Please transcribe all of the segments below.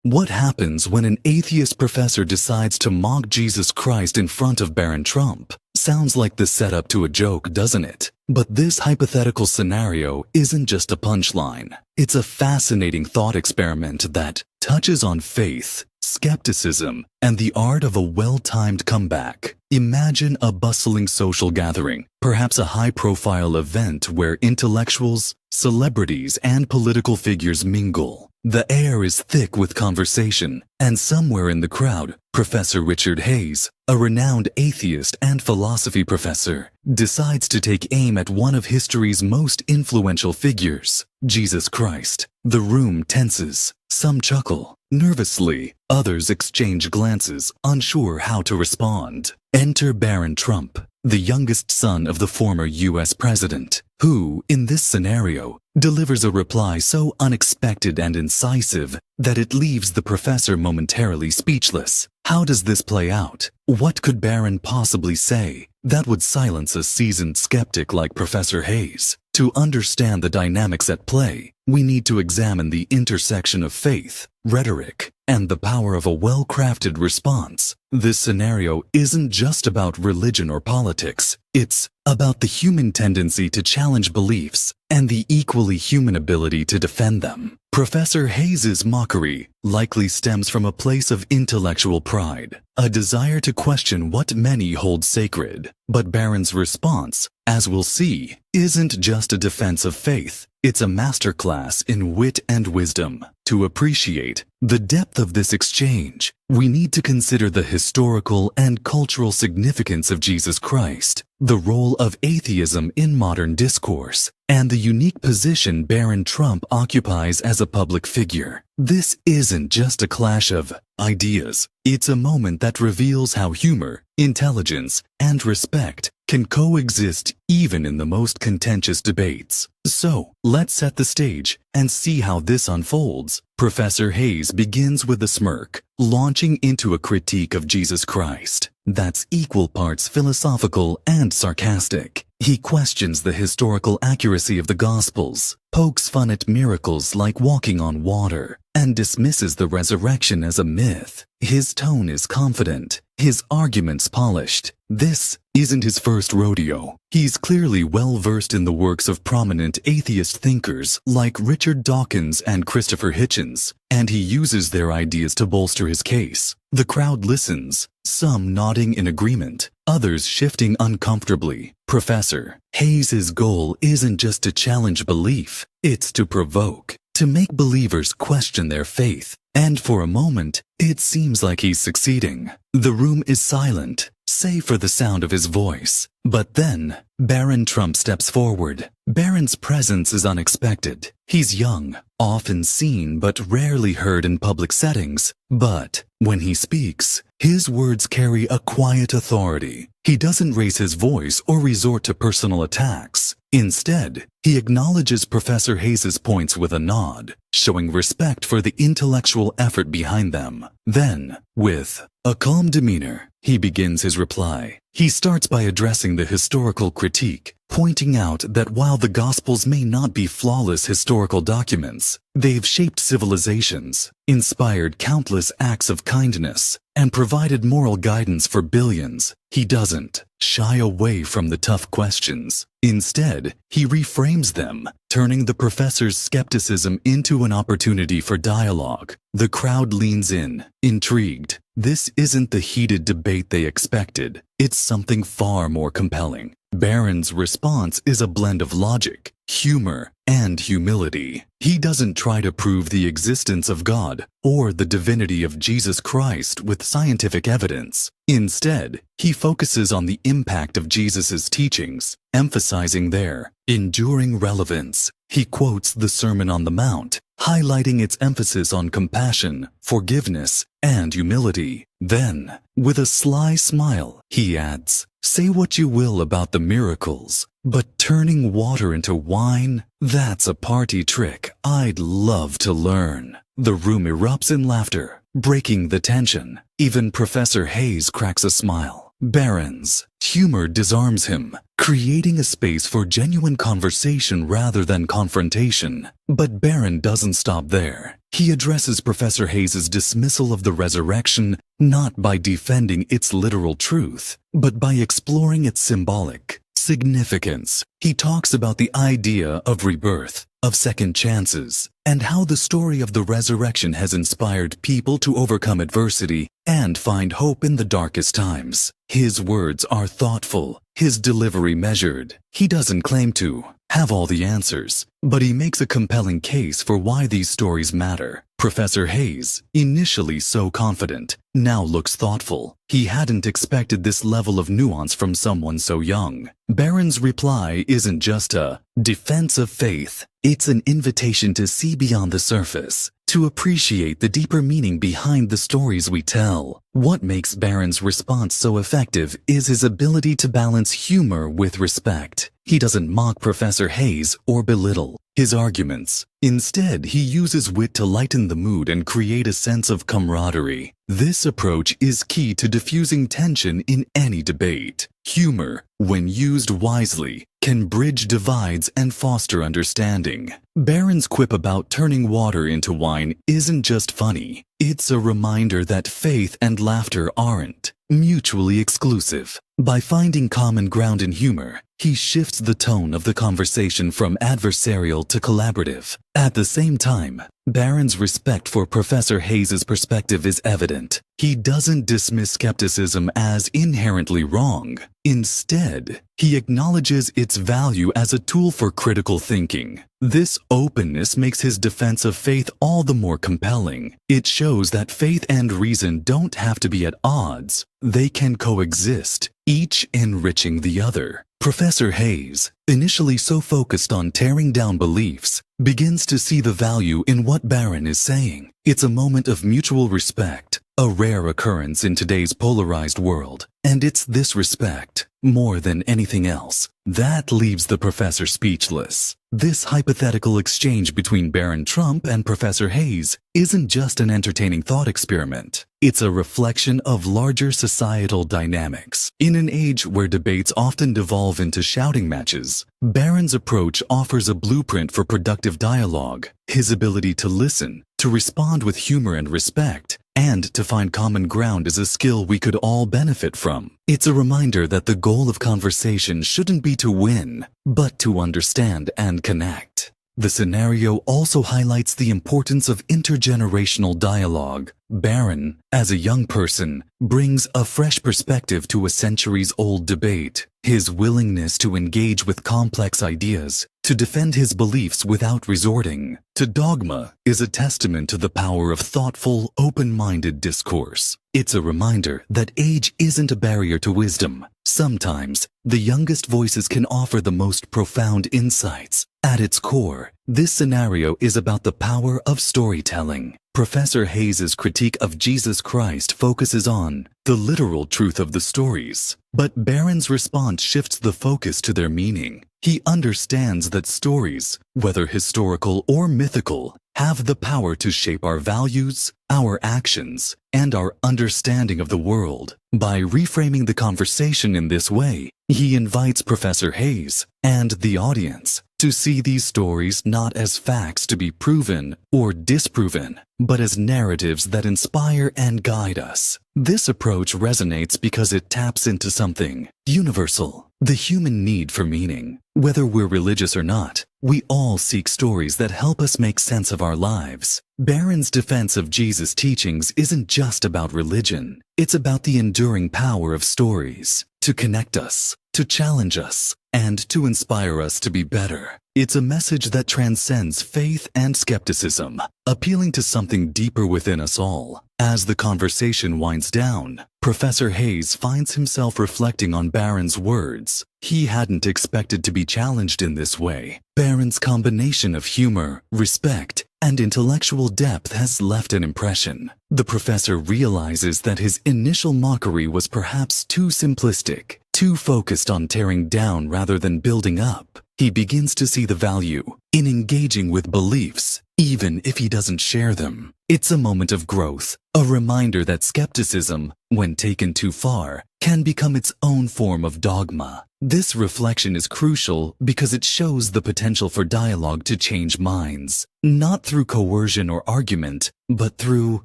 What happens when an atheist professor decides to mock Jesus Christ in front of Barron Trump? Sounds like the setup to a joke, doesn't it? But this hypothetical scenario isn't just a punchline. It's a fascinating thought experiment that touches on faith, skepticism, and the art of a well-timed comeback. Imagine a bustling social gathering, perhaps a high-profile event where intellectuals, celebrities, and political figures mingle. The air is thick with conversation, and somewhere in the crowd, Professor Richard Hayes, a renowned atheist and philosophy professor, decides to take aim at one of history's most influential figures, Jesus Christ. The room tenses. Some chuckle nervously, others exchange glances, unsure how to respond. Enter Barron Trump, the youngest son of the former U.S. president, who, in this scenario, delivers a reply so unexpected and incisive that it leaves the professor momentarily speechless. How does this play out? What could Barron possibly say that would silence a seasoned skeptic like Professor Hayes? To understand the dynamics at play, we need to examine the intersection of faith, rhetoric, and the power of a well-crafted response. This scenario isn't just about religion or politics. It's about the human tendency to challenge beliefs and the equally human ability to defend them. Professor Hayes's mockery likely stems from a place of intellectual pride, a desire to question what many hold sacred. But Barron's response, as we'll see, isn't just a defense of faith. It's a masterclass in wit and wisdom. To appreciate the depth of this exchange, we need to consider the historical and cultural significance of Jesus Christ, the role of atheism in modern discourse, and the unique position Barron Trump occupies as a public figure. This isn't just a clash of ideas. It's a moment that reveals how humor, intelligence, and respect can coexist even in the most contentious debates. So, let's set the stage and see how this unfolds. Professor Hayes begins with a smirk, launching into a critique of Jesus Christ that's equal parts philosophical and sarcastic. He questions the historical accuracy of the Gospels, pokes fun at miracles like walking on water, and dismisses the resurrection as a myth. His tone is confident, his arguments polished. This isn't his first rodeo. He's clearly well-versed in the works of prominent atheist thinkers like Richard Dawkins and Christopher Hitchens, and he uses their ideas to bolster his case. The crowd listens, some nodding in agreement, others shifting uncomfortably. Professor Hayes's goal isn't just to challenge belief, it's to provoke, to make believers question their faith. And for a moment, it seems like he's succeeding. The room is silent, save for the sound of his voice. But then, Barron Trump steps forward. Barron's presence is unexpected. He's young, often seen but rarely heard in public settings. But when he speaks, his words carry a quiet authority. He doesn't raise his voice or resort to personal attacks. Instead, he acknowledges Professor Hayes's points with a nod, showing respect for the intellectual effort behind them. Then, with a calm demeanor, he begins his reply. He starts by addressing the historical critique, pointing out that while the Gospels may not be flawless historical documents, they've shaped civilizations, inspired countless acts of kindness, and provided moral guidance for billions. He doesn't shy away from the tough questions. Instead, he reframes them, turning the professor's skepticism into an opportunity for dialogue. The crowd leans in, intrigued. This isn't the heated debate they expected. It's something far more compelling. Barron's response is a blend of logic, humor, and humility. He doesn't try to prove the existence of God or the divinity of Jesus Christ with scientific evidence. Instead, he focuses on the impact of Jesus' teachings, emphasizing their enduring relevance. He quotes the Sermon on the Mount, highlighting its emphasis on compassion, forgiveness, and humility. Then, with a sly smile, he adds, "Say what you will about the miracles, but turning water into wine, that's a party trick I'd love to learn." The room erupts in laughter, breaking the tension. Even Professor Hayes cracks a smile. Barron's humor disarms him, creating a space for genuine conversation rather than confrontation. But Barron doesn't stop there. He addresses Professor Hayes's dismissal of the resurrection not by defending its literal truth, but by exploring its symbolic significance. He talks about the idea of rebirth, of second chances, and how the story of the resurrection has inspired people to overcome adversity and find hope in the darkest times. His words are thoughtful, his delivery measured. He doesn't claim to have all the answers, but he makes a compelling case for why these stories matter. Professor Hayes, initially so confident, now looks thoughtful. He hadn't expected this level of nuance from someone so young. Barron's reply isn't just a defense of faith. It's an invitation to see beyond the surface, to appreciate the deeper meaning behind the stories we tell. What makes Barron's response so effective is his ability to balance humor with respect. He doesn't mock Professor Hayes or belittle his arguments. Instead, he uses wit to lighten the mood and create a sense of camaraderie. This approach is key to diffusing tension in any debate. Humor, when used wisely, can bridge divides and foster understanding. Barron's quip about turning water into wine isn't just funny. It's a reminder that faith and laughter aren't mutually exclusive. By finding common ground in humor, he shifts the tone of the conversation from adversarial to collaborative. At the same time, Barron's respect for Professor Hayes's perspective is evident. He doesn't dismiss skepticism as inherently wrong. Instead, he acknowledges its value as a tool for critical thinking. This openness makes his defense of faith all the more compelling. It shows that faith and reason don't have to be at odds. They can coexist, each enriching the other. Professor Hayes, initially so focused on tearing down beliefs, begins to see the value in what Barron is saying. It's a moment of mutual respect, a rare occurrence in today's polarized world. And it's this respect, more than anything else, that leaves the professor speechless. This hypothetical exchange between Barron Trump and Professor Hayes isn't just an entertaining thought experiment. It's a reflection of larger societal dynamics. In an age where debates often devolve into shouting matches, Barron's approach offers a blueprint for productive dialogue. His ability to listen, to respond with humor and respect, and to find common ground is a skill we could all benefit from. It's a reminder that the goal of conversation shouldn't be to win, but to understand and connect. The scenario also highlights the importance of intergenerational dialogue. Barron, as a young person, brings a fresh perspective to a centuries-old debate. His willingness to engage with complex ideas, to defend his beliefs without resorting to dogma, is a testament to the power of thoughtful, open-minded discourse. It's a reminder that age isn't a barrier to wisdom. Sometimes, the youngest voices can offer the most profound insights. At its core, this scenario is about the power of storytelling. Professor Hayes's critique of Jesus Christ focuses on the literal truth of the stories, but Barron's response shifts the focus to their meaning. He understands that stories, whether historical or mythical, have the power to shape our values, our actions, and our understanding of the world. By reframing the conversation in this way, he invites Professor Hayes and the audience to see these stories not as facts to be proven or disproven, but as narratives that inspire and guide us. This approach resonates because it taps into something universal, the human need for meaning. Whether we're religious or not, we all seek stories that help us make sense of our lives. Barron's defense of Jesus' teachings isn't just about religion. It's about the enduring power of stories to connect us, to challenge us, and to inspire us to be better. It's a message that transcends faith and skepticism, appealing to something deeper within us all. As the conversation winds down, Professor Hayes finds himself reflecting on Barron's words. He hadn't expected to be challenged in this way. Barron's combination of humor, respect, and intellectual depth has left an impression. The professor realizes that his initial mockery was perhaps too simplistic, too focused on tearing down rather than building up. He begins to see the value in engaging with beliefs, even if he doesn't share them. It's a moment of growth, a reminder that skepticism, when taken too far, can become its own form of dogma. This reflection is crucial because it shows the potential for dialogue to change minds, not through coercion or argument, but through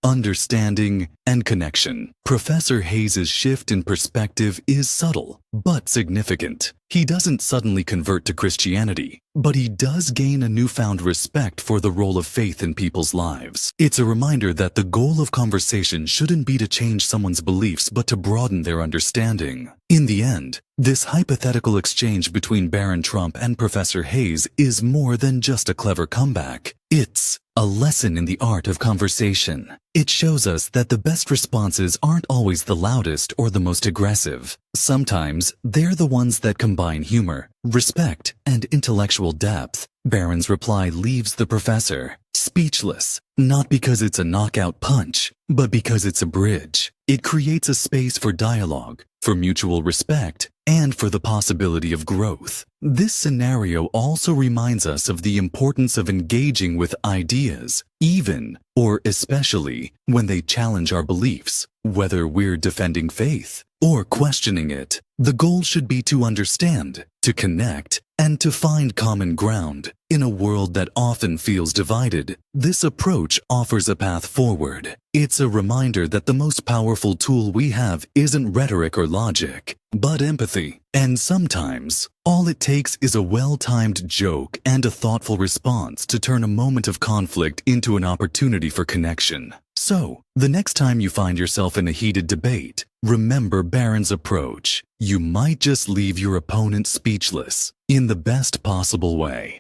understanding and connection. Professor Hayes's shift in perspective is subtle, but significant. He doesn't suddenly convert to Christianity, but he does gain a newfound respect for the role of faith in people's lives. It's a reminder that the goal of conversation shouldn't be to change someone's beliefs, but to broaden their understanding. In the end, this hypothetical exchange between Barron Trump and Professor Hayes is more than just a clever comeback. It's a lesson in the art of conversation. It shows us that the best responses aren't always the loudest or the most aggressive. Sometimes they're the ones that combine humor, respect, and intellectual depth. Barron's reply leaves the professor speechless, not because it's a knockout punch, but because it's a bridge. It creates a space for dialogue, for mutual respect, and for the possibility of growth. This scenario also reminds us of the importance of engaging with ideas, even or especially when they challenge our beliefs, whether we're defending faith or questioning it. The goal should be to understand, to connect, and to find common ground. In a world that often feels divided, this approach offers a path forward. It's a reminder that the most powerful tool we have isn't rhetoric or logic, but empathy. And sometimes, all it takes is a well-timed joke and a thoughtful response to turn a moment of conflict into an opportunity for connection. So, the next time you find yourself in a heated debate, remember Barron's approach. You might just leave your opponent speechless in the best possible way.